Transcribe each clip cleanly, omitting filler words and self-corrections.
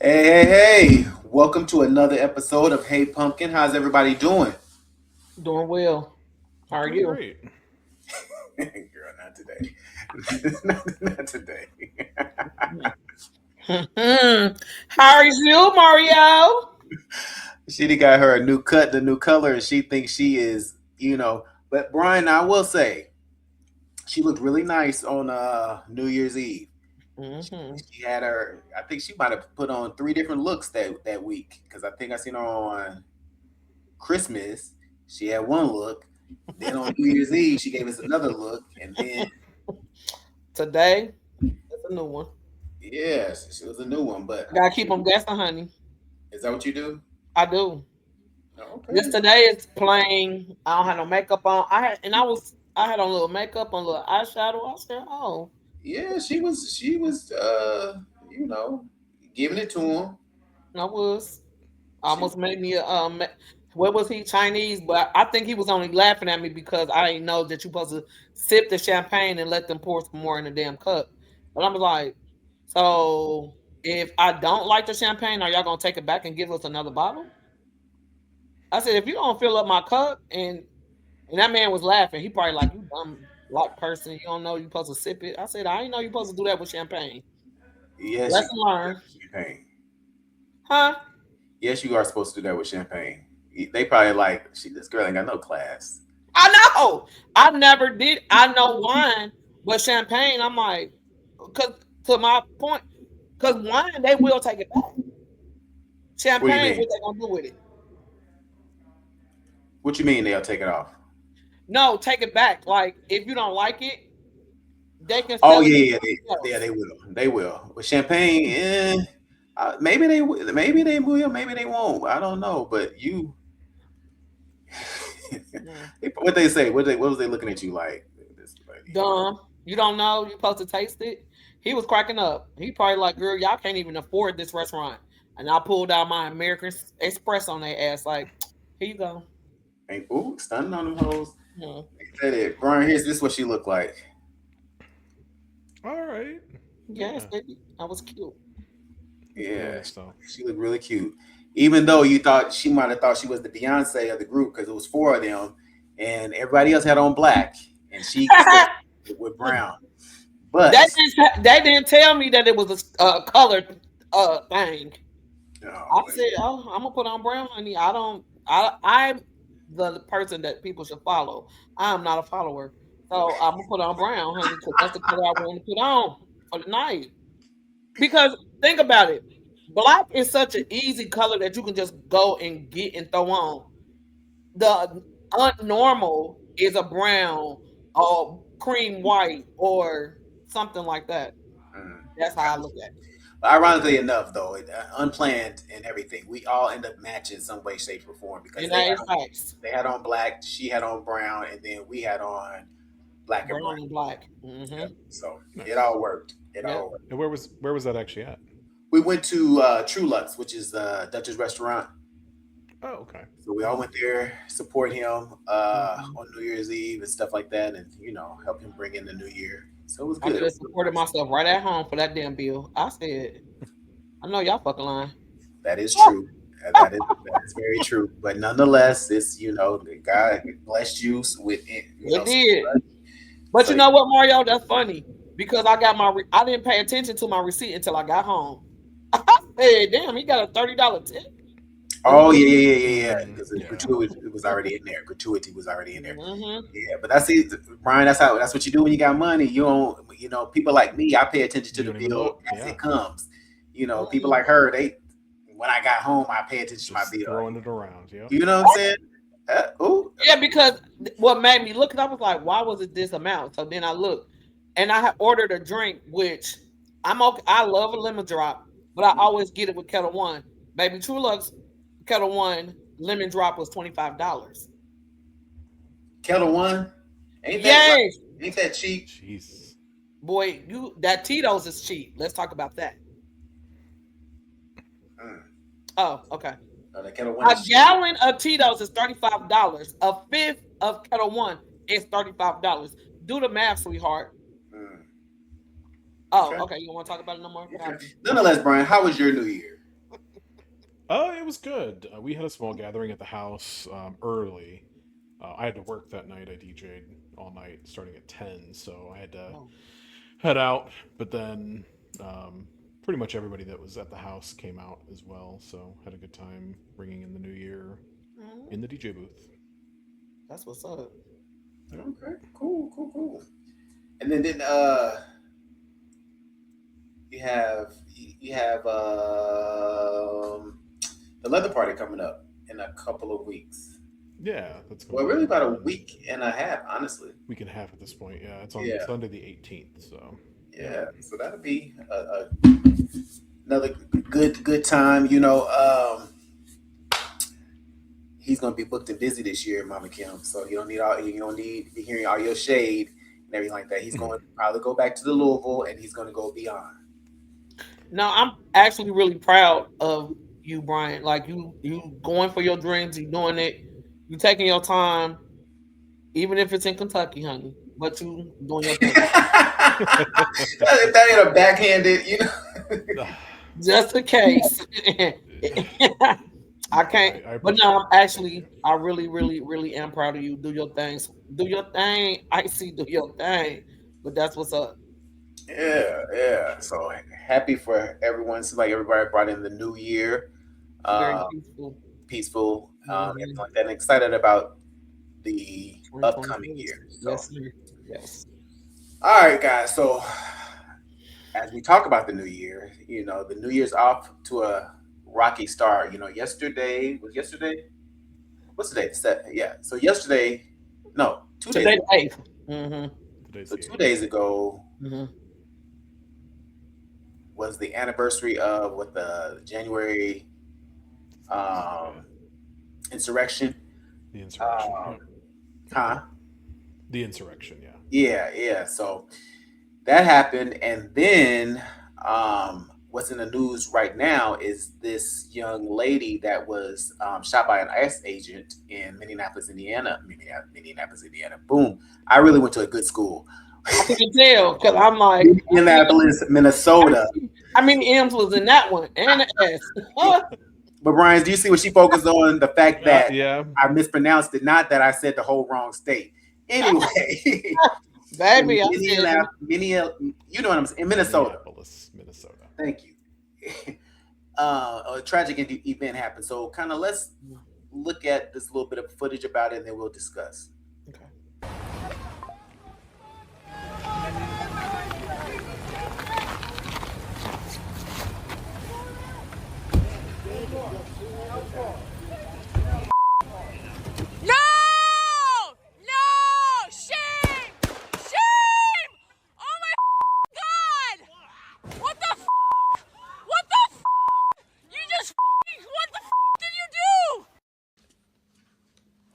Hey. Welcome to another episode of Hey Pumpkin. How's everybody doing? Doing well. How are Doing you? great. Girl, not today. not today. How are you, Mario? She done got her a new cut, the new color, and she thinks she is. But Brian, I will say, she looked really nice on New Year's Eve. She, Hmm. she had her, I think she might have put on three different looks that week. Because I think I seen her on Christmas. She had one look. Then on New Year's Eve, she gave us another look. And then Today, that's a new one. yes, it was a new one, I but gotta keep them guessing, honey. is that what you do? I do. Oh, This okay. today is plain. I don't have no makeup on. I had on a little makeup, on a little eyeshadow. I said, oh, Yeah, she was giving it to him. I was. She Almost made me a what was he Chinese? But I think he was only laughing at me because I didn't know that you're supposed to sip the champagne and let them pour some more in the damn cup. But I was like, so if I don't like the champagne, are y'all gonna take it back and give us another bottle? I said, if you don't fill up my cup, and that man was laughing. He probably like, you dumb like person. You don't know you supposed to sip it. I said, I didn't know you supposed to do that with champagne. yes, you Lesson can do that learned, with champagne. huh? Yes, you are supposed to do that with champagne. They probably like this girl ain't got no class. I know. I never did. I know wine, but champagne, I'm like, because to my point, because wine, they will take it back. What do you Champagne, mean? what they gonna do with it? What you mean they'll take it off? No, take it back. Like if you don't like it, they can Oh sell it to yeah, somebody yeah, else. they will. They will. With champagne, maybe maybe they will, maybe they won't. I don't know. But you, Mm. what they say? What was they looking at you like? This lady. Dumb. You don't know. You supposed to taste it. He was cracking up. He probably like, girl, y'all can't even afford this restaurant. And I pulled out my American Express on their ass. Like, here you go. Ain't ooh, stunning on them hoes. Mm. They said it. Brian, here's this what she looked like. All right. Yes, Yeah. baby. I was cute. Yeah, Very so. she looked really cute. Even though you thought she might have thought she was the Beyonce of the group because it was four of them, and everybody else had on black, and she stuck with brown. But They didn't tell me that it was a colored thing. oh, I said, "Oh, I'm gonna put on brown, honey. I don't. I'm the person that people should follow. I am not a follower, so I'm gonna put on brown, honey, because that's the color I want to put on for the night. Because think about it, black is such an easy color that you can just go and get and throw on. The unnormal is a brown or cream white or something like that. That's how I look at it. but ironically enough, though, unplanned and everything, we all end up matching some way, shape, or form because And that is facts. they had on black, she had on brown, and then we had on black and brown. Brown and black. Hmm. Yep. So it Nice. all worked. It Yep. all worked. And where was that actually at? We went to True Lux, which is Dutch's restaurant. Oh, okay. So we all went there, support him Mhm. on New Year's Eve and stuff like that, and help him bring in the new year. So it was I good. It should have was really supported nice. myself right at home for that damn bill. I said, I know y'all fucking lying. That is true. That is very true. But nonetheless, it's God blessed you with It some did. money. But So you know what, Mario? That's funny because I got I didn't pay attention to my receipt until I got home. I said, damn, he got a $30 tip. Let me oh get. yeah. Mm, Because the yeah. gratuity it was already in there. Gratuity was already in there. Hmm. Yeah, but that's it, Brian. That's what you do when you got money. You don't. People like me, I pay attention to You the don't even bill look. as it Yeah. comes. People Hmm. like her, they when I got home, I pay attention to my Just bill. throwing it around. Yep. You know what I'm saying? Oh, Yeah, because what made me look, 'cause I was like, why was it this amount? So then I looked, and I had ordered a drink, which I'm okay. I love a lemon drop, but I always get it with Kettle One. Baby True Lux Kettle One lemon drop was $25. Kettle One, ain't that like, Yes, ain't that cheap? Jesus. boy, you that Tito's is cheap. Let's talk about that. Mm. Oh, okay. The Kettle One A is cheap. gallon of Tito's is $35. A fifth of Kettle One is $35. Do the math, sweetheart. Mm. Oh, Okay. okay. You don't want to talk about it no more? What Okay. happened? Nonetheless, Brian, how was your New Year? Oh, it was good. We had a small gathering at the house early. I had to work that night. I DJ'd all night, starting at 10, so I had to Oh. head out. But then, pretty much everybody that was at the house came out as well. So had a good time bringing in the new year Mhm. in the DJ booth. That's what's up. Yep. Okay, cool. And then you have the leather party coming up in a couple of weeks. Yeah, that's Well, coming up really about a on week and a half, honestly. week and a half at this point. Yeah, it's on Yeah, Sunday the 18th. So, yep. yeah. So that'll be another good time. He's gonna be booked and busy this year, Mama Kim. So you don't need to be hearing all your shade and everything like that. He's going to probably go back to the Louisville and he's going to go beyond. No, I'm actually really proud of you, Brian. Like you going for your dreams, you doing it, you taking your time, even if it's in Kentucky, honey. But you doing your thing. That ain't a backhanded, Just in case. I can't. I But appreciate no, it. I'm actually, I really am proud of you. Do your things. Do your thing. I see. Do your thing. But that's what's up. Yeah. So happy for everyone. Seems like everybody brought in the new year, Very uh, peaceful. peaceful, everything Mhm. like that, and excited about the upcoming 2026. year. So, Yes, sir. Yes. all right, guys. So as we talk about the new year, the new year's off to a rocky start. Yesterday. What's the date? Yeah. So yesterday, no, 2 days Today ago. the 8th. Mm-hmm. Today's So the two 8th. days ago Mm-hmm. was the anniversary of what the January Yeah, um, insurrection. the insurrection. Um, Yep. huh? The insurrection. Yeah. Yeah. So that happened, and then what's in the news right now is this young lady that was shot by an ICE agent in Minneapolis, Indiana. Minneapolis, Indiana. Boom! I really went to a good school. I can tell because I'm like, Minneapolis, Minnesota. how many M's was in that one? And the S. But Brian, do you see what she focused on? The fact that Yeah. I mispronounced it, not that I said the whole wrong state. Anyway, in Baby, I said, you know what I'm saying, in Minnesota. Minneapolis, Minnesota. Thank you. A tragic event happened. So, kind of let's look at this little bit of footage about it, and then we'll discuss. okay. No! No! Shame! Shame! Oh my God! What the f? What the f? You just what the f did you do?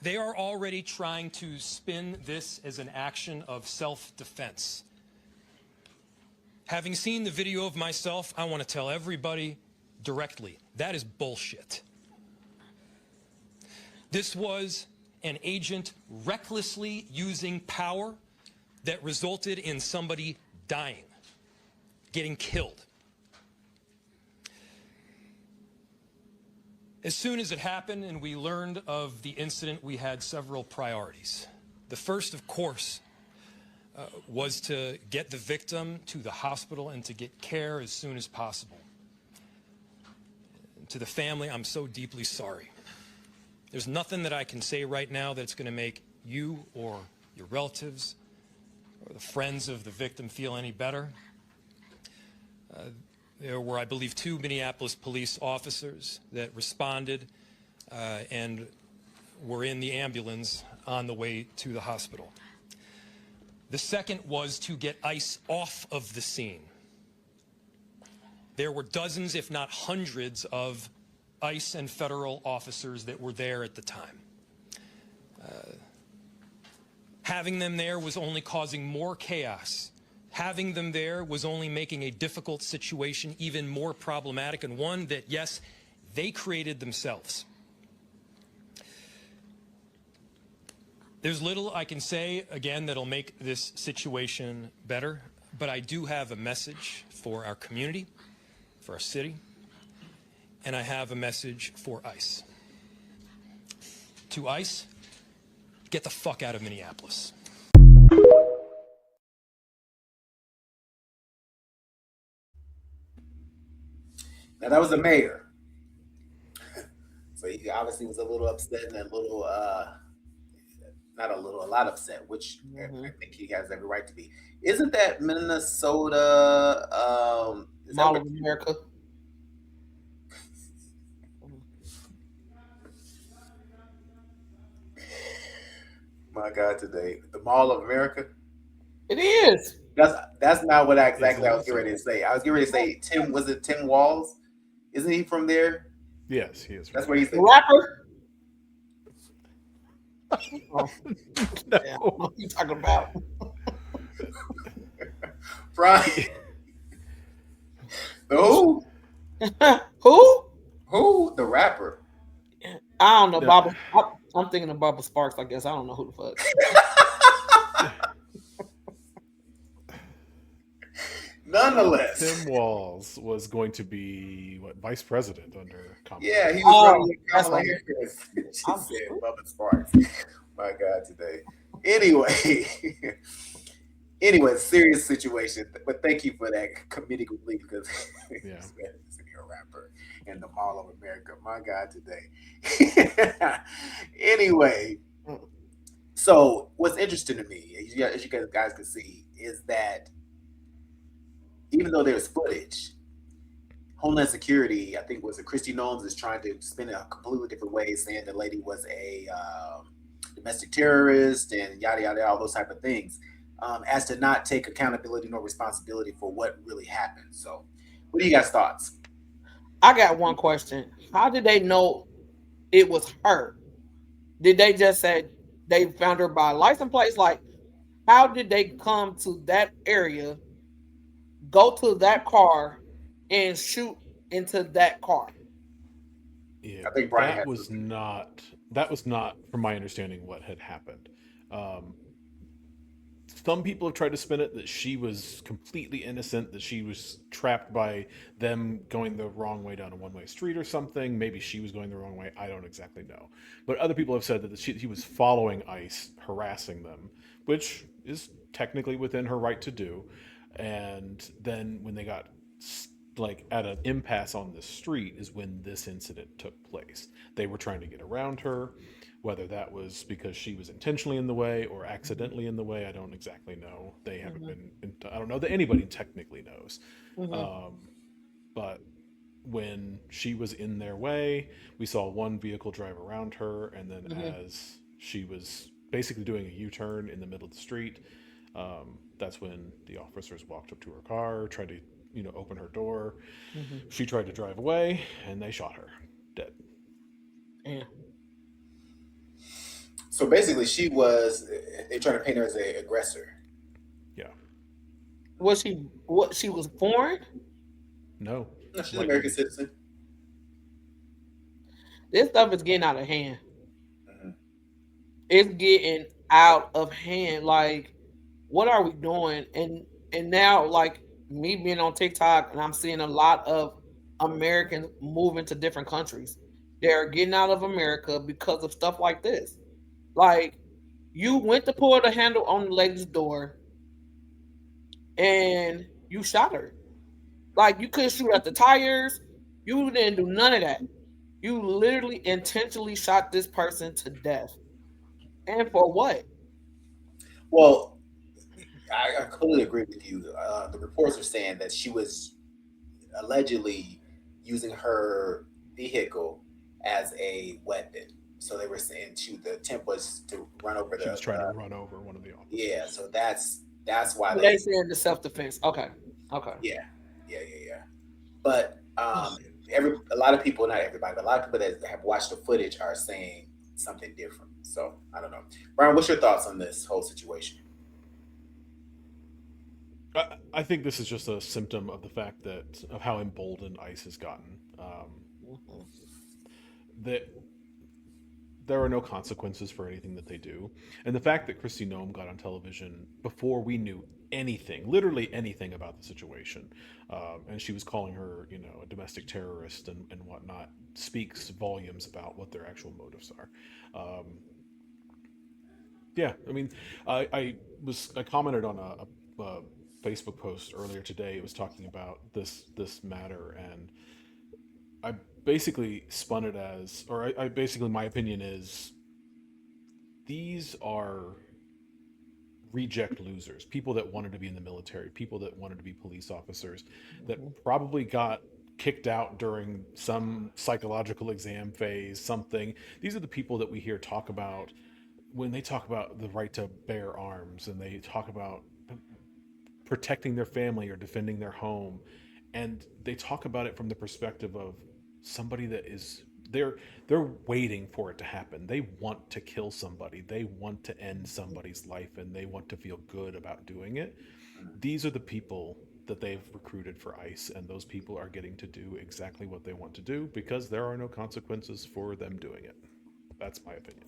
They are already trying to spin this as an action of self-defense. Having seen the video of myself, I want to tell everybody directly, that is bullshit. This was an agent recklessly using power that resulted in somebody dying, getting killed. As soon as it happened and we learned of the incident, we had several priorities. The first, of course, was to get the victim to the hospital and to get care as soon as possible. To the family, I'm so deeply sorry. There's nothing that I can say right now that's going to make you or your relatives or the friends of the victim feel any better. There were, I believe, 2 Minneapolis police officers that responded and were in the ambulance on the way to the hospital. The second was to get ICE off of the scene. There were dozens, if not hundreds, of ICE and federal officers that were there at the time. Having them there was only causing more chaos. Having them there was only making a difficult situation even more problematic, and one that, yes, they created themselves. There's little I can say, again, that'll make this situation better, but I do have a message for our community, for our city, and I have a message for ICE. To ICE, get the fuck out of Minneapolis. Now that was the mayor. So he obviously was a little upset and a little, not a little, a lot upset, which I think he has every right to be. Isn't that Minnesota? Is that Mall where, of America. my God, today the Mall of America? It is. That's not what exactly I was Is getting ready to say. I was getting ready to say Tim. Was it Tim Walls? Isn't he from there? Yes, he is. That's where he's The the rapper. Oh, No. yeah. What you talking about? Brian. Who? Who? Who? The rapper. I don't know. No. Bobby. I'm thinking of Bubba Sparks. I guess I don't know who the fuck. Nonetheless. Tim Walz was going to be vice president under Kamala. Yeah, he was Oh, running with that's Kamala right. Harris. She I'm said sure. Bubba Sparks. My God, today. Anyway, serious situation. But thank you for that comedic relief because Yeah. you're a rapper in the Mall of America. My God, today. Anyway, so what's interesting to me, as you guys can see, is that even though there's footage, Homeland Security, I think was it Christy Nones, is trying to spin it a completely different way, saying the lady was a domestic terrorist and yada yada, all those type of things, as to not take accountability nor responsibility for what really happened. So, what do you guys' thoughts? I got one question. How did they know it was her? Did they just say they found her by license plates? Like, how did they come to that area, go to that car, and shoot into that car? Yeah, I think Brian that has was something. not, from my understanding, what had happened. Some people have tried to spin it that she was completely innocent, that she was trapped by them going the wrong way down a one-way street or something. Maybe she was going the wrong way. I don't exactly know. But other people have said that he was following ICE, harassing them, which is technically within her right to do. And then when they got at an impasse on the street is when this incident took place. They were trying to get around her. Whether that was because she was intentionally in the way or accidentally in the way, I don't exactly know. They haven't been. I don't know that anybody technically knows. But when she was in their way, we saw one vehicle drive around her, and then as she was basically doing a U-turn in the middle of the street, that's when the officers walked up to her car, tried to open her door. She tried to drive away, and they shot her dead. Yeah. So basically, they're trying to paint her as an aggressor. Yeah. Was she was foreign? No. No, she's an American citizen. This stuff is getting out of hand. Mhm. It's getting out of hand. Like, what are we doing? And now, like, me being on TikTok, and I'm seeing a lot of Americans moving to different countries. They're getting out of America because of stuff like this. Like, you went to pull the handle on the lady's door and you shot her. Like, you couldn't shoot at the tires. You didn't do none of that. You literally intentionally shot this person to death. And for what? Well, I completely agree with you. The reports are saying that she was allegedly using her vehicle as a weapon. So they were saying the attempt was to run over She was trying to run over one of the officers. Yeah, so that's why They saying the self-defense. Okay. Yeah. But a lot of people, not everybody, but a lot of people that have watched the footage are saying something different. So I don't know. Brian, what's your thoughts on this whole situation? I think this is just a symptom of the fact of how emboldened ICE has gotten. That there are no consequences for anything that they do. And the fact that Kristi Noem got on television before we knew anything, literally anything about the situation, and she was calling her, a domestic terrorist and whatnot, speaks volumes about what their actual motives are. Yeah, I mean, I commented on a Facebook post earlier today. It was talking about this matter, and I basically spun it as, or I basically, my opinion is, these are reject losers, people that wanted to be in the military, people that wanted to be police officers, that probably got kicked out during some psychological exam phase, something. These are the people that we hear talk about when they talk about the right to bear arms, and they talk about protecting their family or defending their home, and they talk about it from the perspective of somebody that is, they're waiting for it to happen. They want to kill somebody, they want to end somebody's life, and they want to feel good about doing it. These are the people that they've recruited for ICE, and those people are getting to do exactly what they want to do because there are no consequences for them doing it. That's my opinion.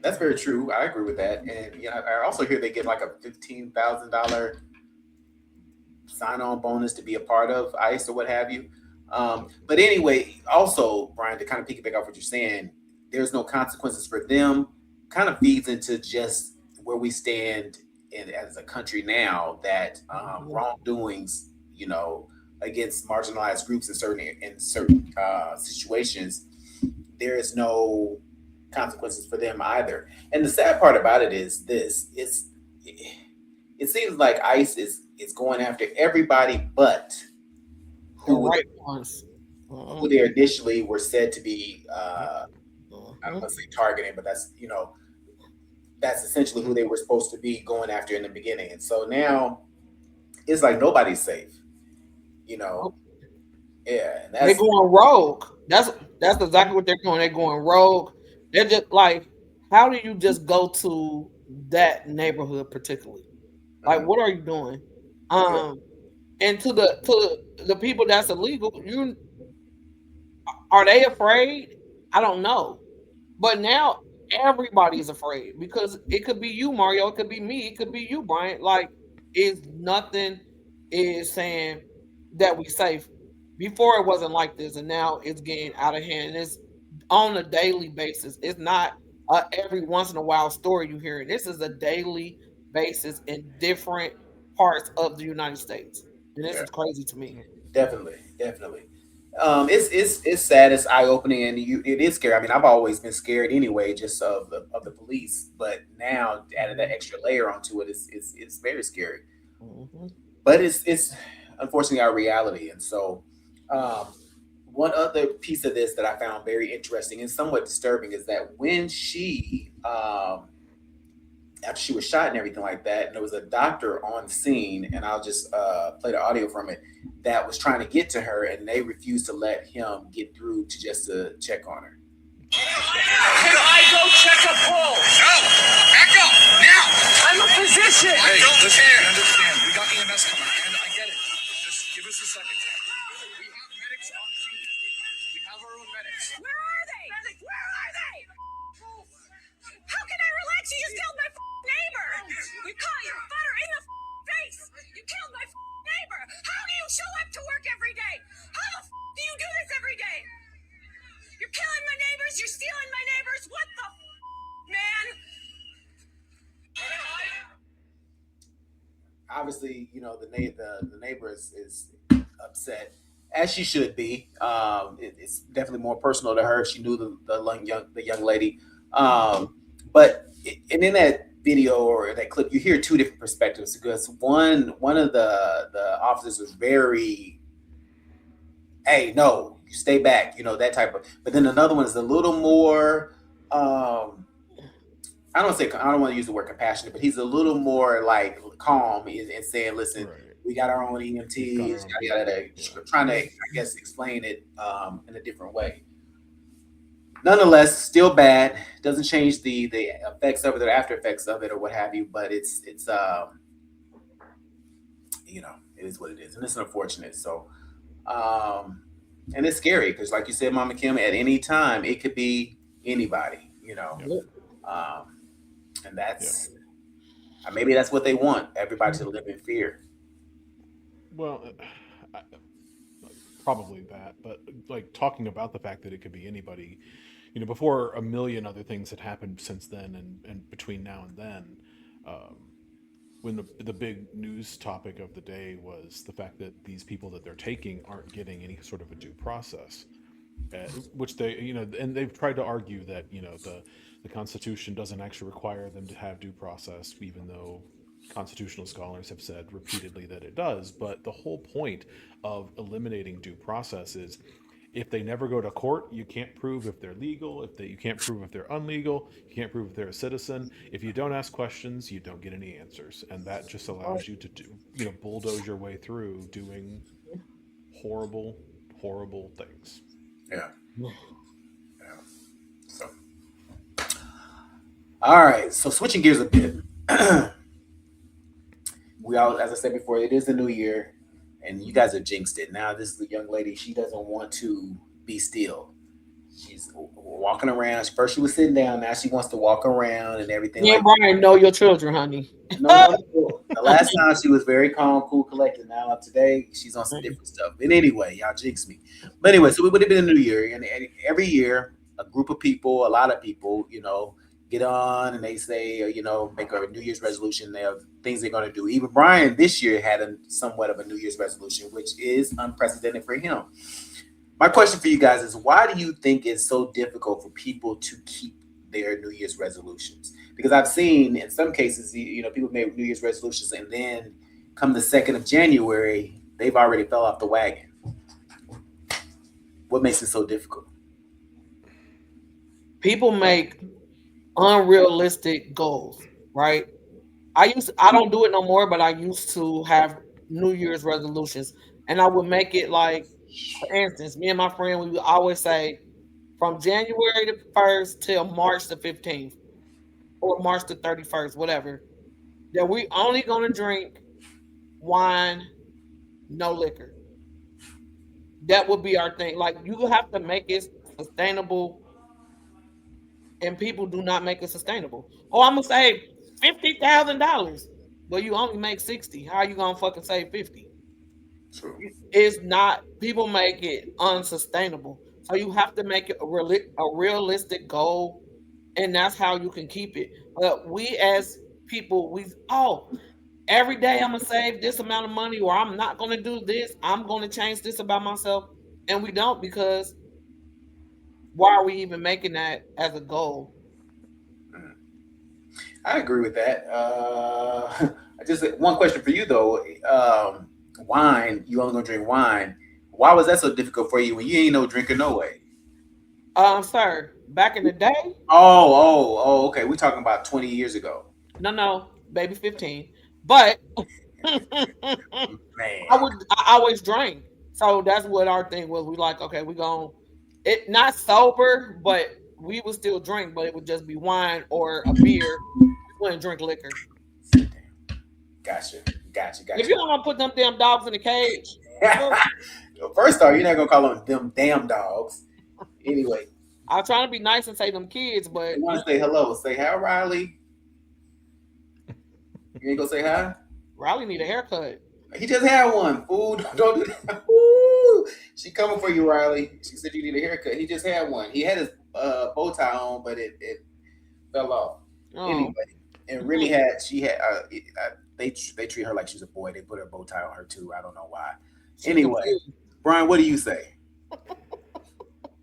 That's very true. I agree with that. And I also hear they get like a $15,000 sign-on bonus to be a part of ICE or what have you. But anyway, also, Brian, to kind of piggyback off what you're saying, there's no consequences for them, kind of feeds into just where we stand as a country now, that wrongdoings, against marginalized groups in certain situations, there is no consequences for them either. And the sad part about it is this: it seems like ICE is going after everybody but who they initially were said to be. I don't want to say targeting, but that's essentially who they were supposed to be going after in the beginning. And so now it's like nobody's safe. Yeah, and they're going rogue. That's exactly what they're doing. They're going rogue. They're just like, how do you just go to that neighborhood particularly? Like, what are you doing? And to the people that's illegal, are they afraid? I don't know. But now everybody is afraid because it could be you, Mario. It could be me. It could be you, Brian. Like, nothing is saying that we safe. Before it wasn't like this, and now it's getting out of hand. It's on a daily basis. It's not every once in a while story you hear. This is a daily basis in different parts of the United States, and this is crazy to me. Definitely. It's sad. It's eye opening, and it is scary. I mean, I've always been scared anyway, just of the police. But now adding that extra layer onto it, it's very scary. But it's unfortunately our reality, and so. One other piece of this that I found very interesting and somewhat disturbing is that when she, after she was shot and everything like that, and there was a doctor on scene, and I'll just play the audio from it, that was trying to get to her, and they refused to let him get through to check on her. Can I go check a pulse? No, back up now. I'm a physician. Hey, listen, I understand. We got EMS coming, and I get it. Just give us a second. We have medics on scene. We have our own medics. Where are they? Where are they? How can I relax? You just killed my neighbor. You caught your butter in the face. You killed my neighbor. How do you show up to work every day? How the do you do this every day? You're killing my neighbors. You're stealing my neighbors. What the man? Obviously, the neighbor is upset, as she should be. It's definitely more personal to her if she knew the young lady. But in that video or that clip, you hear two different perspectives, because one of the officers was very, hey, no, you stay back, that type of. But then another one is a little more. I don't want to use the word compassionate, but he's a little more like calm and saying, listen, we got our own EMTs, trying to, I guess, explain it in a different way. Nonetheless, still bad. Doesn't change the effects of it or after effects of it or what have you, but it's it is what it is, and it's unfortunate. So and it's scary because, like you said, Momma Kim, at any time it could be anybody. you know, Yep. Yep. um, and Yeah. that's maybe that's what they want everybody to live in fear. Well, I, probably that, but like talking about the fact that it could be anybody, before a million other things had happened since then, and between now and then, um, when the big news topic of the day was the fact that these people that they're taking aren't getting any sort of a due process, which they, and they've tried to argue that the Constitution doesn't actually require them to have due process, even though constitutional scholars have said repeatedly that it does. But the whole point of eliminating due process is if they never go to court, you can't prove if they're legal, you can't prove if they're unlegal, you can't prove if they're a citizen. If you don't ask questions, you don't get any answers, and that just Right. allows you to bulldoze your way through doing horrible, horrible things. Yeah. Yeah. So, all right. So switching gears a bit, we all, as I said before, it is the new year, and you guys have jinxed it. Now this is a young lady. She doesn't want to be still. She's walking around. First she was sitting down. Now she wants to walk around and everything Me like and that. Brian know your children, honey. No, no, no. The last time she was very calm, cool, collected. Now today she's on some different stuff. But anyway, y'all jinx me. But anyway, so we would have been in the new year, and every year a group of people, a lot of people, get on and they say, make a New Year's resolution. They have things they're going to do. Even Brian this year had somewhat of a New Year's resolution, which is unprecedented for him. My question for you guys is, why do you think it's so difficult for people to keep their New Year's resolutions? Because I've seen in some cases, people make New Year's resolutions and then come the 2nd of January, they've already fell off the wagon. What makes it so difficult? People make unrealistic goals, right? I don't do it no more, but I used to have New Year's resolutions, and I would make it like, for instance, me and my friend, we would always say from January the 1st till March the 15th or March the 31st, whatever, that we only gonna drink wine, no liquor. That would be our thing. Like you have to make it sustainable, and people do not make it sustainable. Oh, I'm gonna save $50,000. Well, you only make 60. How are you gonna fucking save 50? True. It's not. People make it unsustainable. So you have to make it a realistic goal, and that's how you can keep it. But we as people, every day I'm gonna save this amount of money, or I'm not gonna do this. I'm gonna change this about myself, and we don't, because why are we even making that as a goal? I agree with that. I just one question for you though. Wine, you only gonna drink wine. Why was that so difficult for you when you ain't no drinker no way? Sir, back in the day, Oh, okay. We talking about 20 years ago. no, baby 15. But Man. I always drank. So that's what our thing was. We like, okay, we going it not sober, but we would still drink, but it would just be wine or a beer. We wouldn't drink liquor. Gotcha. If you don't want to put them damn dogs in the cage, well, First off, you're not gonna call them damn dogs. Anyway, I'm trying to be nice and say them kids, but you want to say hello. Say hi, Riley. You ain't gonna say hi? Riley need a haircut. He just had one. Fool, don't do that. Ooh, she coming for you, Riley. She said you need a haircut. He just had one. He had his bow tie on, but it fell off. Oh, Anyway, and Remy had she had they treat her like she's a boy. They put her bow tie on her too. I don't know why. she's Anyway, confused. Brian, what do you say?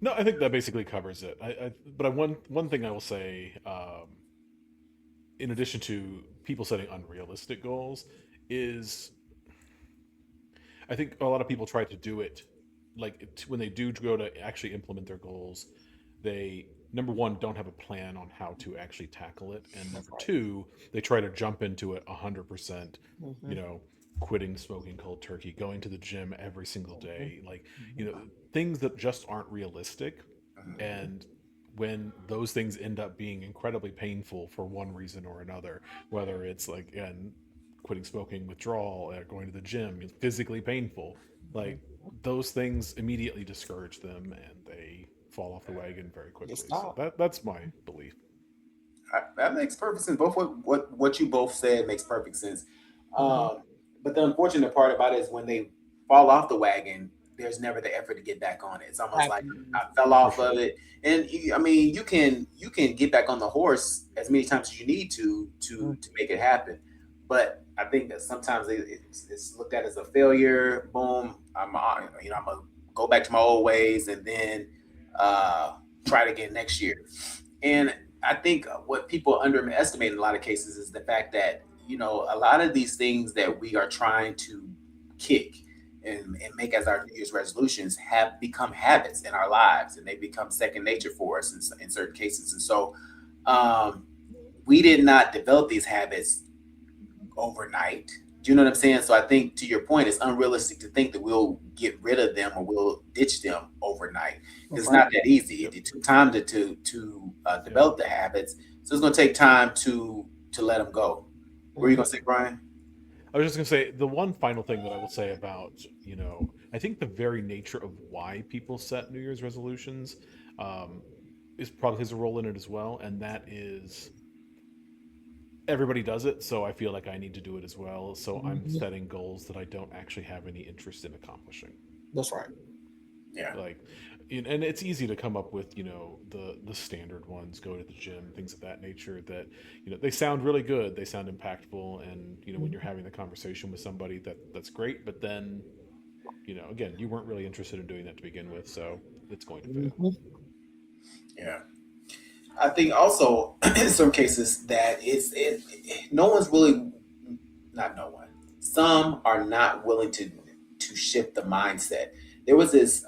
No, I think that basically covers it. But one thing I will say, in addition to people setting unrealistic goals, is I think a lot of people try to do it like when they do go to actually implement their goals, they number one don't have a plan on how to actually tackle it, and number two they try to jump into it 100%. You Mhm, know, quitting smoking cold turkey, going to the gym every single mhm, day, like mhm. things that just aren't realistic. Mhm. And when those things end up being incredibly painful for one reason or another, whether it's like and quitting smoking, withdrawal, or going to the gym, it's physically painful, like those things immediately discourage them and they fall off the wagon very quickly. Just So stop. that's my belief. That makes perfect sense. Both what you both said makes perfect sense. Mhm. But the unfortunate part about it is when they fall off the wagon, there's never the effort to get back on it. It's almost like Absolutely. I fell For off sure. of it, and I mean, you can get back on the horse as many times as you need to make it happen. But I think that sometimes it's looked at as a failure. Boom, I'm gonna go back to my old ways, and then uh, try it again next year. And I think what people underestimate in a lot of cases is the fact that, a lot of these things that we are trying to kick and make as our New Year's resolutions have become habits in our lives, and they become second nature for us in certain cases. And so um, we did not develop these habits overnight. Do you know what I'm saying? So I think, to your point, it's unrealistic to think that we'll get rid of them or we'll ditch them overnight. That's It's right. not that easy. Yep. It took time to Yep. develop the habits, so it's going to take time to let them go. What are you Mhm. going to say, Brian? I was just gonna say the one final thing that I will say about I think the very nature of why people set New Year's resolutions um, is probably has a role in it as well, and that is everybody does it, so I feel like I need to do it as well. So I'm Mhm. setting goals that I don't actually have any interest in accomplishing. That's right. Yeah, Like, and it's easy to come up with the standard ones, go to the gym, things of that nature. That they sound really good, they sound impactful, and when you're having the conversation with somebody, that's great. But then again, you weren't really interested in doing that to begin with, so it's going to fail. Mhm. yeah. I think also in some cases that no one's really, not no one. Some are not willing to shift the mindset. There was this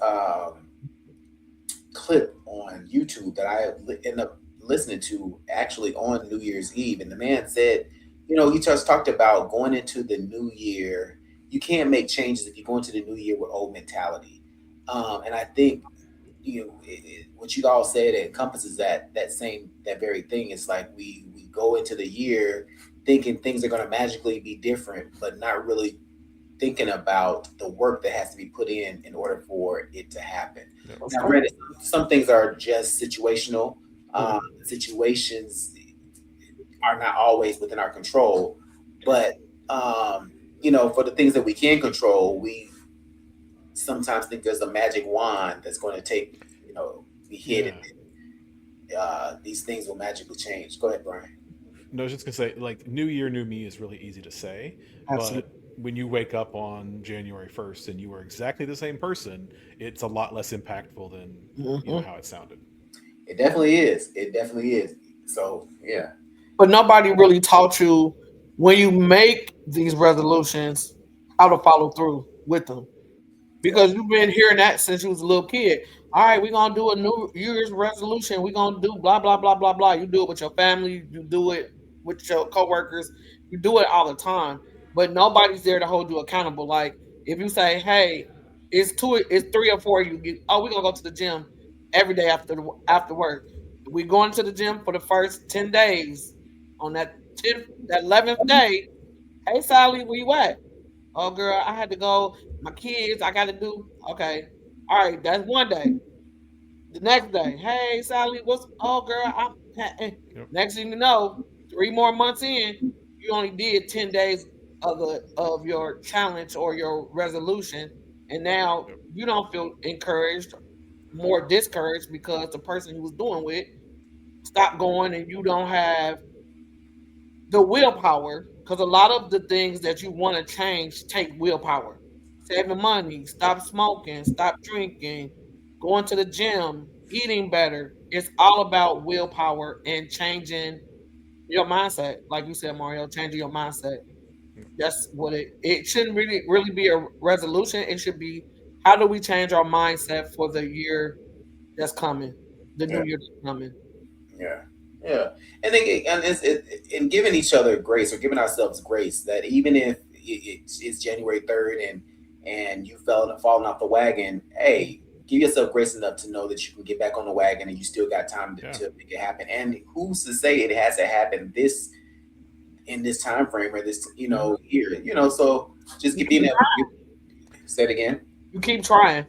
clip on YouTube that I ended up listening to actually on New Year's Eve, and the man said, he just talked about going into the new year. You can't make changes if you go into the new year with old mentality, and I think what you all said encompasses that very thing. It's like we go into the year thinking things are going to magically be different, but not really thinking about the work that has to be put in order for it to happen. Yep. That's Now, right. granted, some things are just situational. Mhm. Situations are not always within our control, but for the things that we can control, we sometimes think there's a magic wand that's going to be hit, Yeah. and these things will magically change. Go ahead, Brian. No, I was just gonna say, like, New Year, New Me is really easy to say, but Absolutely. when you wake up on January 1st and you are exactly the same person, it's a lot less impactful than Mhm. how it sounded. It definitely is. It definitely is. So yeah, But nobody really taught you when you make these resolutions how to follow through with them. yeah, Because you've been hearing that since you was a little kid. All right, we're gonna do a New Year's resolution. We're gonna do blah blah blah blah blah. You do it with your family, you do it with your coworkers, you do it all the time. But nobody's there to hold you accountable. Like if you say, "Hey, it's 3 or 4 you get. Oh, we're gonna go to the gym every day after work. We're going to the gym for the first 10 days. On that 11th day, hey Sally, where you at? Oh, girl, I had to go. My kids, I got to do. Okay. All right. That's one day. The next day, hey, Sally, what's. Oh, girl, Yep. next thing you know, 3 more months in, you only did 10 days of your challenge or your resolution. And now Yep. you don't feel encouraged, more discouraged because the person you was doing with stopped going and you don't have the willpower, because a lot of the things that you want to change take willpower. Saving money, stop smoking, stop drinking, going to the gym, eating better. It's all about willpower and changing your mindset. Like you said, Mario, changing your mindset. That's what it shouldn't really be a resolution. It should be how do we change our mindset for the year that's coming, the yeah, new year that's coming. yeah, yeah. And and giving each other grace, or giving ourselves grace, that even if it's January 3rd and you fallen off the wagon, hey, give yourself grace enough to know that you can get back on the wagon and you still got time Yeah. to make it happen. And who's to say it has to happen in this time frame or this year? So just You being keep able to say it again. you keep trying.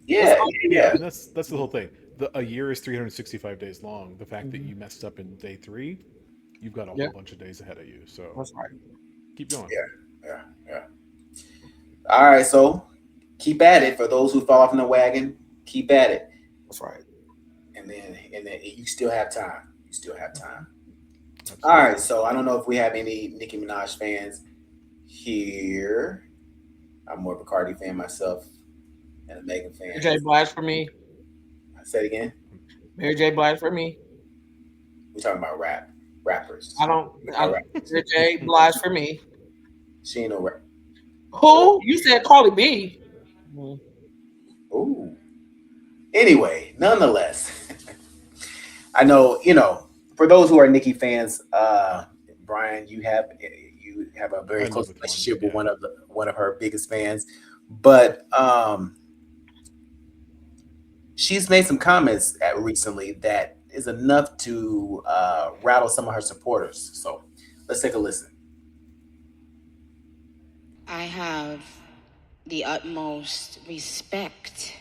That's Yeah, all. yeah, Yeah, yeah. and that's the whole thing. a year is 365 days long. The fact that you messed up in day 3, you've got a Yeah, whole bunch of days ahead of you. So that's right. keep going. Yeah. All right, so keep at it. For those who fall off in the wagon, keep at it, That's right. and then you still have time. You still have time. All Absolutely. right, so I don't know if we have any Nicki Minaj fans here. I'm more of a Cardi fan myself and a Megan Mary fan. J. Blige for me. I said again. Mary J. Blige for me. We're talking about rappers. I don't. All right, Mary J. Blige for me. she ain't no rap. Who? You said Cardi B. Mm. Ooh. Anyway, nonetheless, I know for those who are Nicki fans, Brian, you have a I very live close with one. relationship with Yeah. one of her biggest fans, but she's made some comments recently that is enough to rattle some of her supporters. So let's take a listen. I have the utmost respect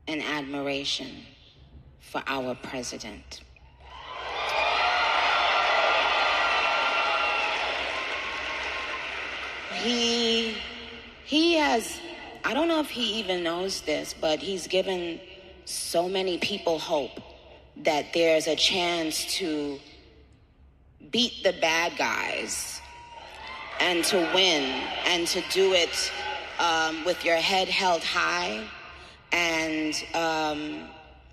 and admiration for our president. He has, I don't know if he even knows this, but he's given so many people hope that there's a chance to beat the bad guys and to win and to do it with your head held high and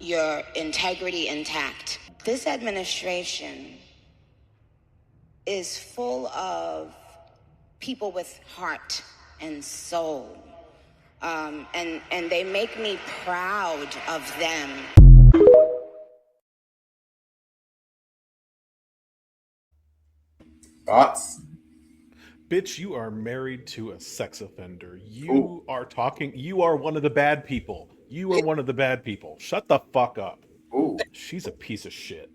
your integrity intact. This administration is full of people with heart and soul. And they make me proud of them. Thoughts? Bitch, you are married to a sex offender. Ooh. You are one of the bad people. You are one of the bad people. Shut the fuck up. Ooh. She's a piece of shit.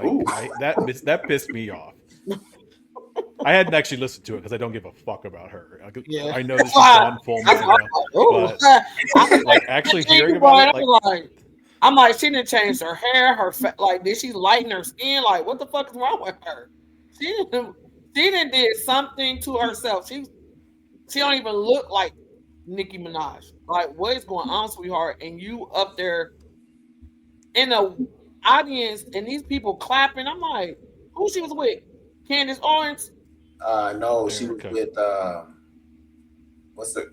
Ooh. That pissed me off. I hadn't actually listened to it because I don't give a fuck about her. Yeah. I know that she's gone full MAGA, but like actually hearing about it, I'm like, she didn't change her hair, like, did she lighten her skin? Like, what the fuck is wrong with her? She didn't did something to herself. She don't even look like Nicki Minaj. Like, what is going on, sweetheart? And you up there in the audience and these people clapping. I'm like, who she was with? Candace Owens? No, she was Erica. with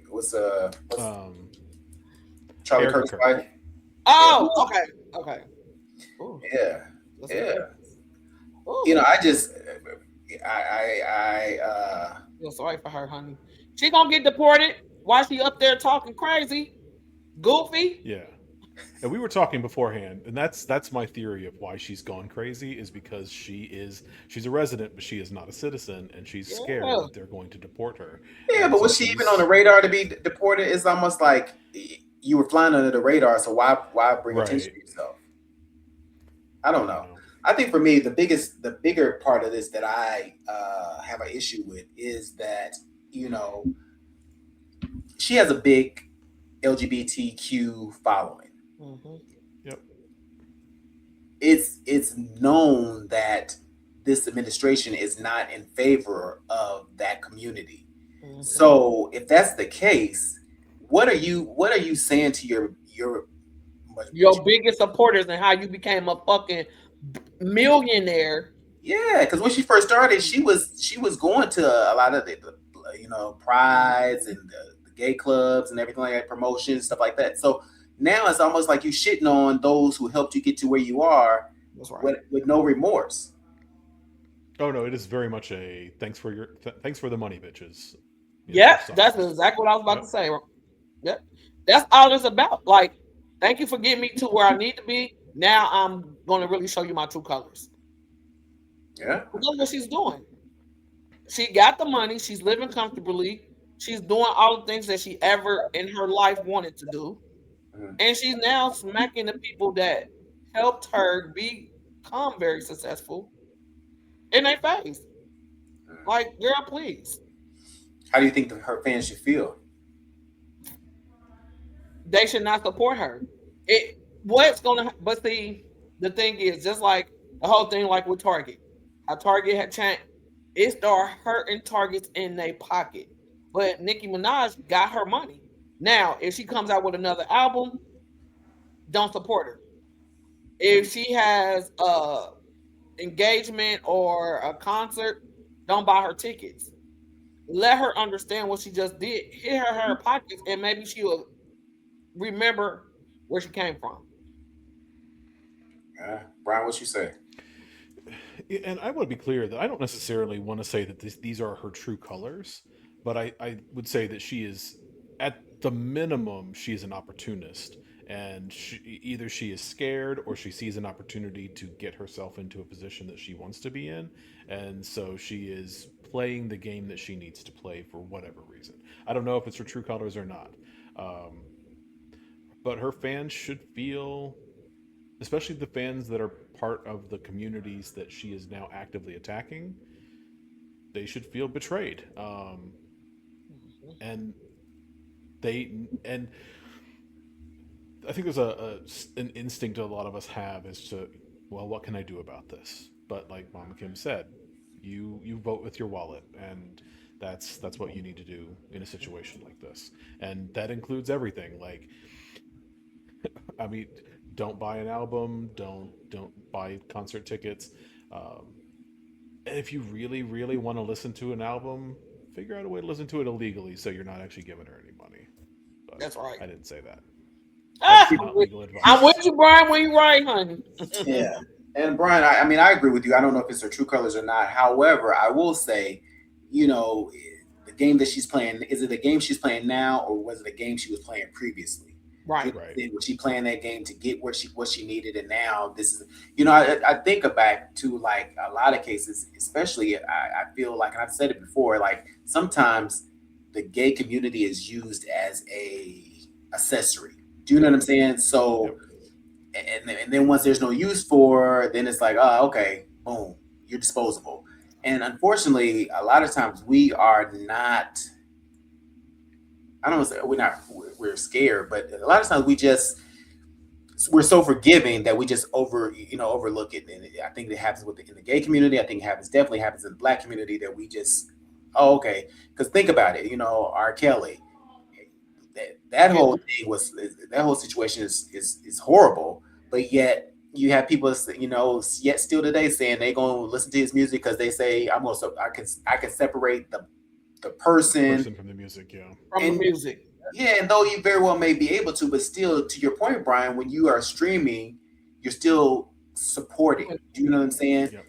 what's Charlie Erica Kirk's Kirk. wife. Oh, okay. Ooh, Yeah, that's yeah. Ooh. I just I feel sorry for her, honey. She gonna get deported. Why she up there talking crazy, goofy? Yeah. And we were talking beforehand, and that's my theory of why she's gone crazy is because she's a resident, but she is not a citizen, and she's scared Yeah. that they're going to deport her. yeah, And but so was she even on the radar to be deported? It's almost like you were flying under the radar, so why bring attention to yourself? I don't know. I think for me, the bigger part of this that I have an issue with is that she has a big LGBTQ following. Mm-hmm. Yep. It's known that this administration is not in favor of that community. Mm-hmm. So if that's the case, what are you saying to your biggest supporters and how you became a fucking millionaire? Yeah, because when she first started, she was going to a lot of the prides and the gay clubs and everything like that, promotions, stuff like that. So now it's almost like you shitting on those who helped you get to where you are. That's right. with no remorse. Oh no, it is very much a thanks for the money, bitches. Yeah, that's exactly what I was about to say. Yep, that's all it's about. Like, thank you for getting me to where I need to be. Now I'm going to really show you my true colors. Yeah, that's what she's doing. She got the money. She's living comfortably. She's doing all the things that she ever in her life wanted to do, and she's now smacking the people that helped her become very successful in their face. Like, girl, please. How do you think her fans should feel? They should not support her. What's gonna but see the thing is just like the whole thing like with Target. How Target had changed it started hurting Targets in their pocket. But Nicki Minaj got her money. Now, if she comes out with another album, don't support her. If she has a engagement or a concert, don't buy her tickets. Let her understand what she just did. Hit her pockets, and maybe she'll remember where she came from. Brian, what you say? And I want to be clear that I don't necessarily want to say that these are her true colors, but I would say that she is, at the minimum, she is an opportunist. And either she is scared or she sees an opportunity to get herself into a position that she wants to be in. And so she is playing the game that she needs to play for whatever reason. I don't know if it's her true colors or not. Um, but her fans should feel, especially the fans that are part of the communities that she is now actively attacking, they should feel betrayed. And and I think there's an instinct a lot of us have as to, well, what can I do about this? But like Mama Kim said, you vote with your wallet, and that's what you need to do in a situation like this, and that includes everything. Like, I mean, don't buy an album, don't buy concert tickets. Um, and if you really want to listen to an album, figure out a way to listen to it illegally so you're not actually giving her any money. But That's right. I didn't say that. Ah, That's not legal advice. I'm with you, Brian, when you're right, honey. Yeah. And Brian, I mean, I agree with you. I don't know if it's her true colors or not. However, I will say, you know, the game that she's playing, is it a game she's playing now, or was it a game she was playing previously? Right. Was she playing that game to get what she needed, and now this is, I think back to like a lot of cases, especially I feel like, and I've said it before, like sometimes the gay community is used as a accessory. Do you know what I'm saying? So, and then once there's no use for, then it's like, oh, okay, boom, you're disposable. And unfortunately, a lot of times we are not. I don't want to say we're scared, but a lot of times we're so forgiving that we just overlook it. And I think it happens in the gay community. I think definitely happens in the Black community, that we just, oh, okay. Because think about it, R. Kelly, that whole thing that whole situation is horrible. But yet you have people, yet still today saying they gonna listen to his music because they say I can separate the person From the music, yeah. From the music. Yeah, and though you very well may be able to, but still, to your point, Brian, when you are streaming, you're still supporting. Do you know what I'm saying? Yep.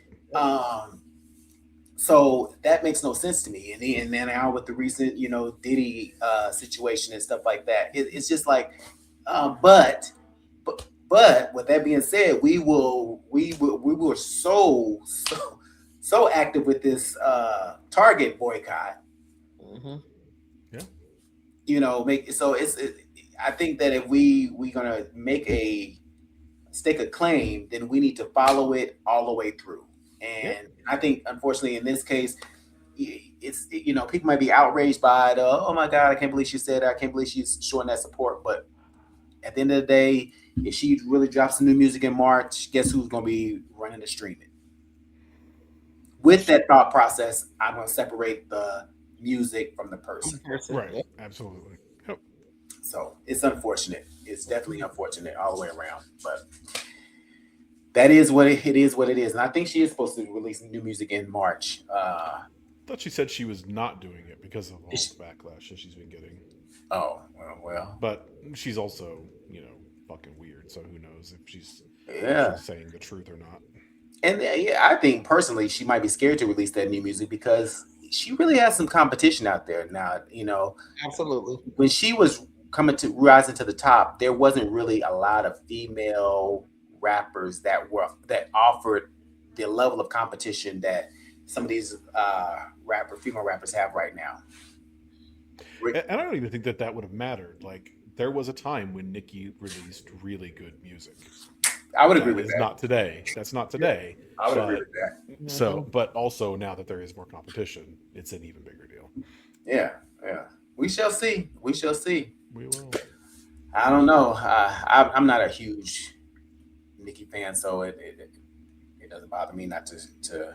So that makes no sense to me. And then now with the recent, Diddy situation and stuff like that, it's just like, but with that being said, we were so active with this Target boycott. Mm-hmm. Yeah. I think that if we're gonna stake a claim, then we need to follow it all the way through. And I think, unfortunately, in this case, it's people might be outraged by the, oh my God, I can't believe she said that, I can't believe she's showing that support. But at the end of the day, if she really drops some new music in March, guess who's gonna be running the streaming? With that thought process, I'm gonna separate the music from the person. Right. Absolutely. Yep. So it's unfortunate. It's definitely unfortunate all the way around. But that is what it is. What it is. And I think she is supposed to release new music in March. I thought she said she was not doing it because of all the backlash that she's been getting. Oh, well. But she's also, fucking weird. So who knows if she's saying the truth or not. And I think personally she might be scared to release that new music because she really has some competition out there now. Absolutely. When she was rising to the top, there wasn't really a lot of female rappers that offered the level of competition that some of these female rappers have right now. And I don't even think that would have mattered. Like, there was a time when Nicki released really good music. I would agree with that. Not today. That's not today. I would agree with that. So, but also now that there is more competition, it's an even bigger deal. Yeah. We shall see. We will. I don't know. I'm not a huge Nicki fan, so it doesn't bother me not to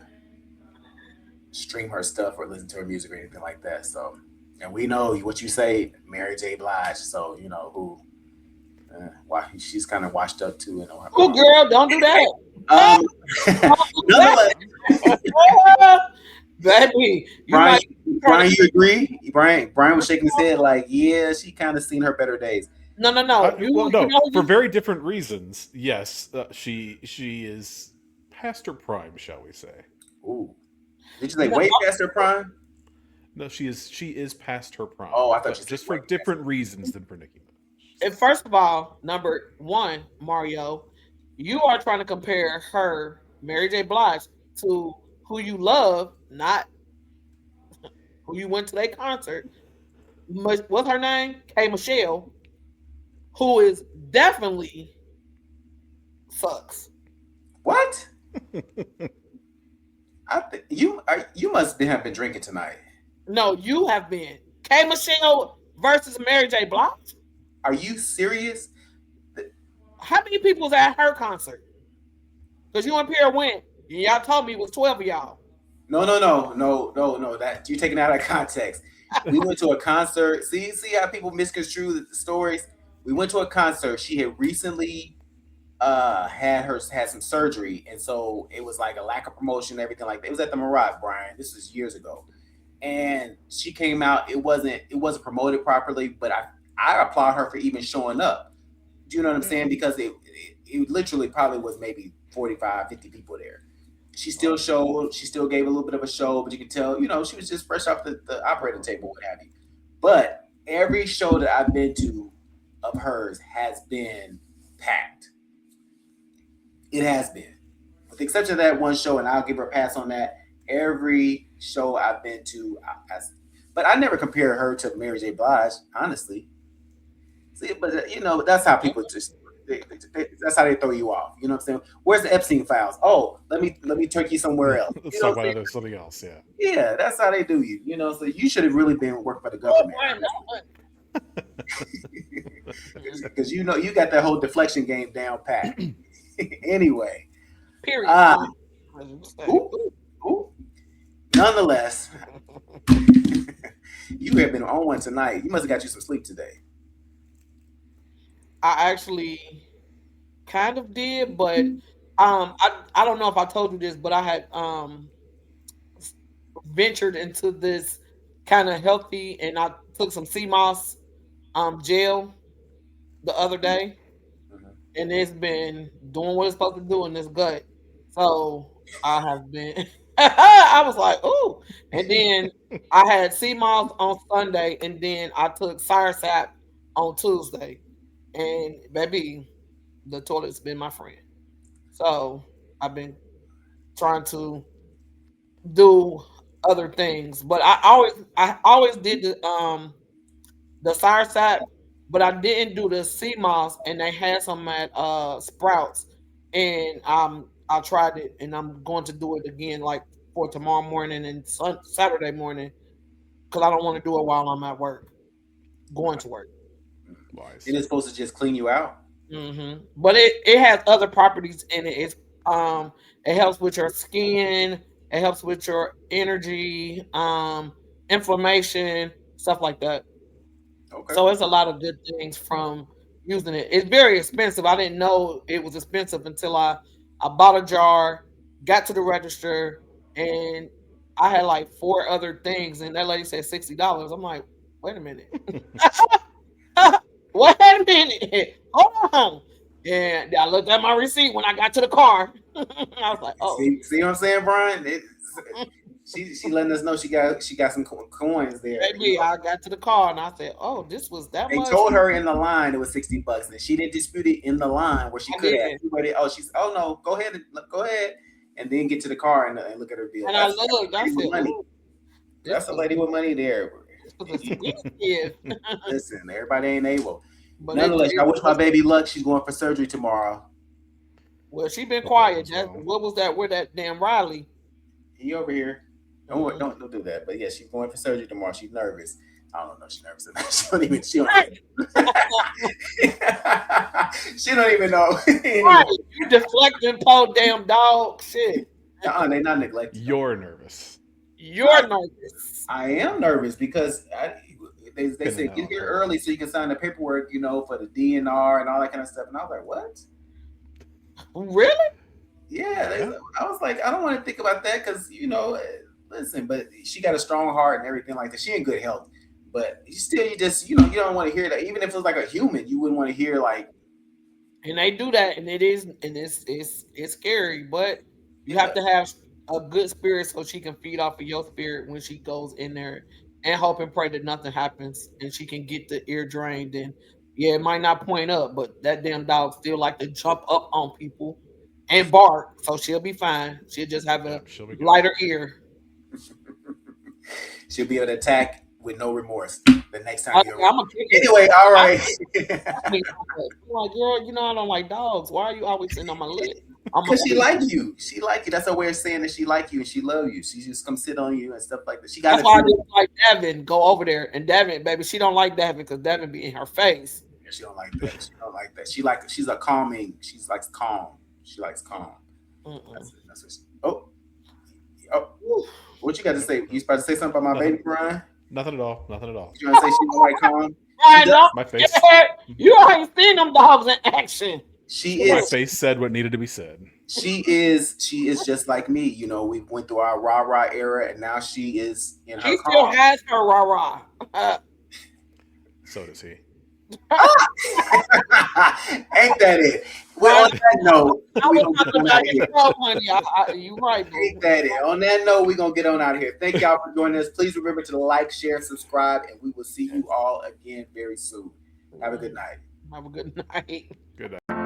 stream her stuff or listen to her music or anything like that. So, and we know what you say, Mary J. Blige. So you know who. Why she's kind of washed up too, and her Oh, girl, don't do that. Um, nonetheless, Baby, you Brian, might Brian, you agree? Brian was shaking his head like, yeah, she kind of seen her better days. no. Well, no, know, for very different reasons. Yes, she is past her prime, shall we say? Ooh, did you say no, way past her prime? No, she is past her prime, Oh, I thought you but said just for way past. different reasons than for Nicki Minaj. and first of all, number one, Mario, you are trying to compare her, Mary J. Blige, to who you love, not who you went to their concert. What's her name? K. Michelle, who is definitely sucks. What? You must have been drinking tonight. No, you have been K. Michelle versus Mary J. Blige. Are you serious? How many people was at her concert? Because you and Pierre went, and y'all told me it was 12 of y'all. No. That you're taking it out of context. We went to a concert. See how people misconstrue the stories. We went to a concert. She had recently had some surgery, and so it was like a lack of promotion, everything like that. It was at the Mirage, Brian. This was years ago, and she came out. It wasn't promoted properly, but I applaud her for even showing up. Do you know what I'm saying? Because it literally probably was maybe 45, 50 people there. She still showed. She still gave a little bit of a show, but you could tell, she was just fresh off the operating table, what have you. But every show that I've been to of hers has been packed. It has been, with the exception of that one show, and I'll give her a pass on that. Every show I've been to, but I never compare her to Mary J. Blige, honestly. See, but that's how people just. That's how they throw you off. You know what I'm saying? Where's the Epstein files? Oh, let me take you somewhere else. Let's You know talk what I'm about saying? something else. Yeah. Yeah, that's how they do you. So you should have really been working for the Oh, government. Brian, no. Because you got that whole deflection game down pat. Anyway, Period. ooh, ooh. Nonetheless, you have been on one tonight. You must have got you some sleep today. I actually kind of did, but I don't know if I told you this, but I had ventured into this kind of healthy, and I took some sea moss gel the other day, Mhm. and it's been doing what it's supposed to do in this gut. So I have been. I was like, ooh, and then I had sea moss on Sunday, and then I took Sire Sap on Tuesday, and baby, the toilet's been my friend. So I've been trying to do other things, but I always did the Sire Sap, but I didn't do the sea moss, and they had some at Sprouts, and I tried it, and I'm going to do it again like for tomorrow morning and Saturday morning because I don't want to do it while I'm at work, going Okay. to work. Wise. It is supposed to just clean you out. But it has other properties in it. It helps with your skin. It helps with your energy, inflammation, stuff like that. Okay. So it's a lot of good things from using it. It's very expensive. I didn't know it was expensive until I bought a jar, got to the register, and I had like four other things, and that lady said $60. I'm like, wait a minute. Wait a minute. Hold on. And I looked at my receipt when I got to the car. I was like, oh, See what I'm saying, Brian? She letting us know she got some coins there. baby, I got to the car and I said, oh, this was that They much. told her in the line it was $60, and she didn't dispute it in the line where she I could have. didn't. She waited. Oh, she's. Oh no, go ahead, and then get to the car and look at her bill. And I That's looked, a I lady said, with money. ooh, this That's a was lady with money there. this was expensive. Listen, everybody ain't able. But Nonetheless, I wish my baby luck. She's going for surgery tomorrow. well, she been Hope that quiet. goes well. What was that? Where that damn Riley? He over here. Don't do that. But yeah, she's going for surgery tomorrow. She's nervous. I don't know. She's nervous enough. She don't even. She don't even know. Right. You deflecting poor damn dog shit. They not neglecting. You're nervous. You're nervous. I am nervous because they say know. get here early so you can sign the paperwork, for the DNR and all that kind of stuff. And I was like, what? Really? Yeah. I was like, I don't want to think about that because, listen, but she got a strong heart and everything like that. She in good health. But you don't want to hear that. Even if it was like a human, you wouldn't want to hear like. And they do that, and it's scary, but you have to have a good spirit so she can feed off of your spirit when she goes in there, and hope and pray that nothing happens and she can get the ear drained. And yeah, it might not point up, but that damn dog still like to jump up on people and bark, so she'll be fine. She'll just have a lighter ear. She'll be able to attack with no remorse the next time Anyway, all right. I'm like, girl, I don't like dogs. Why are you always sitting on my lip? Because she like you. She like you. That's her way of saying that she like you and she love you. She just come sit on you and stuff like that. That's why I just like Devin. Go over there. And Devin, baby, she don't like Devin because Devin be in her face. Yeah, she don't like that. She don't like that. She's a calming. She's like calm. She likes calm. That's what what you got to say? You about to say something about my baby, Brian? Nothing at all. Nothing at all. You want to say she don't like calm? My face. You ain't seen them dogs in action. My face said what needed to be said. She is just like me. We went through our rah-rah era, and now she is in her calm. She still has her rah-rah. So does he. Ain't that it? Well, on that note, you right. Ain't that it? On that note, we're gonna get on out of here. Thank y'all for joining us. Please remember to like, share, subscribe, and we will see you all again very soon. Have a good night. Have a good night. Good night.